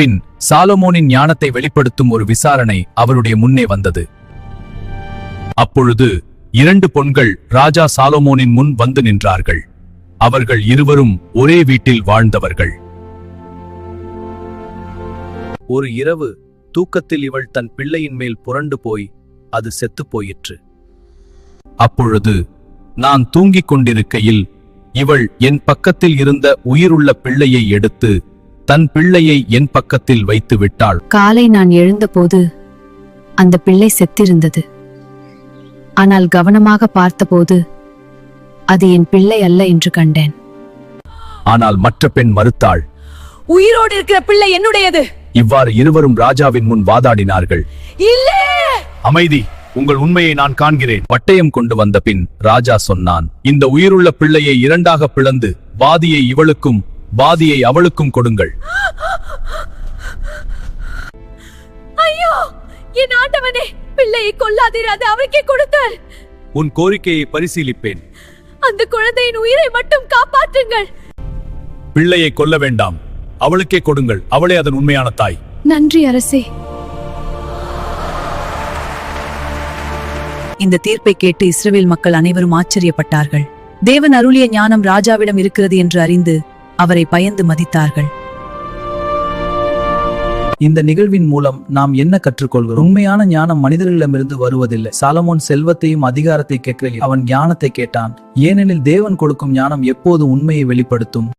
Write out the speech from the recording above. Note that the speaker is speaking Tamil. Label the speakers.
Speaker 1: பின் சாலமோனின் ஞானத்தை வெளிப்படுத்தும் ஒரு விசாரணை அவருடைய முன்னே வந்தது. அப்பொழுது 2 பொன்கள் ராஜா சாலமோனின் முன் வந்து நின்றார்கள். அவர்கள் இருவரும் ஒரே வீட்டில் வாழ்ந்தவர்கள். ஒரு இரவு தூக்கத்தில் இவள் தன் பிள்ளையின் மேல் புரண்டு போய் அது செத்துப் போயிற்று. அப்பொழுது நான் தூங்கிக் கொண்டிருக்கையில் இவள் என் பக்கத்தில் இருந்த உயிருள்ள பிள்ளையை எடுத்து தன் பிள்ளையை என் பக்கத்தில் வைத்து விட்டாள்.
Speaker 2: காலை நான் எழுந்தபோது அந்த பிள்ளை செத்திருந்தது. ஆனால் கவனமாக பார்த்தபோது அது என் பிள்ளை அல்ல என்று கண்டேன்.
Speaker 1: ஆனால் மற்ற பெண் மறுத்தாள்.
Speaker 3: உயிரோடு இருக்கிற பிள்ளை என்னுடையது.
Speaker 1: இவ்வாறு இருவரும் ராஜாவின் முன் வாதாடினார்கள்.
Speaker 3: இல்லை,
Speaker 1: அமைதி, உங்கள் உண்மையை நான் காண்கிறேன். பட்டயம் கொண்டு வந்த பின் ராஜா சொன்னான், இந்த உயிருள்ள பிள்ளையை 2ஆக பிளந்து பாதியை இவளுக்கும் பாதியை அவளுக்கும் கொடுங்கள்.
Speaker 3: ஐயோ, என் ஆண்டவனே, பிள்ளையை கொல்லாதிராது அவருக்கே கொடுத்தார்.
Speaker 1: உன் கோரிக்கையை பரிசீலிப்பேன்.
Speaker 3: அந்த குழந்தையின் உயிரை மட்டும் காப்பாற்றுங்கள்.
Speaker 1: பிள்ளையை கொல்ல வேண்டாம், அவளுக்கே கொடுங்கள். அவளே அதன் உண்மையான தாய்.
Speaker 2: நன்றி அரசே.
Speaker 3: இந்த தீர்ப்பை கேட்டு இஸ்ரவேல் மக்கள் அனைவரும் ஆச்சரியப்பட்டார்கள். தேவன் அருளிய ஞானம் ராஜாவிடம் இருக்கிறது என்று அறிந்து அவரை பயந்து மதித்தார்கள்.
Speaker 4: இந்த நிகழ்வின் மூலம் நாம் என்ன கற்றுக்கொள்கிறோம்? உண்மையான ஞானம் மனிதர்களிடமிருந்து வருவதில்லை. சாலமோன் செல்வத்தையும் அதிகாரத்தை கேட்கையில் அவன் ஞானத்தை கேட்டான். ஏனெனில் தேவன் கொடுக்கும் ஞானம் எப்போது உண்மையை வெளிப்படுத்தும்.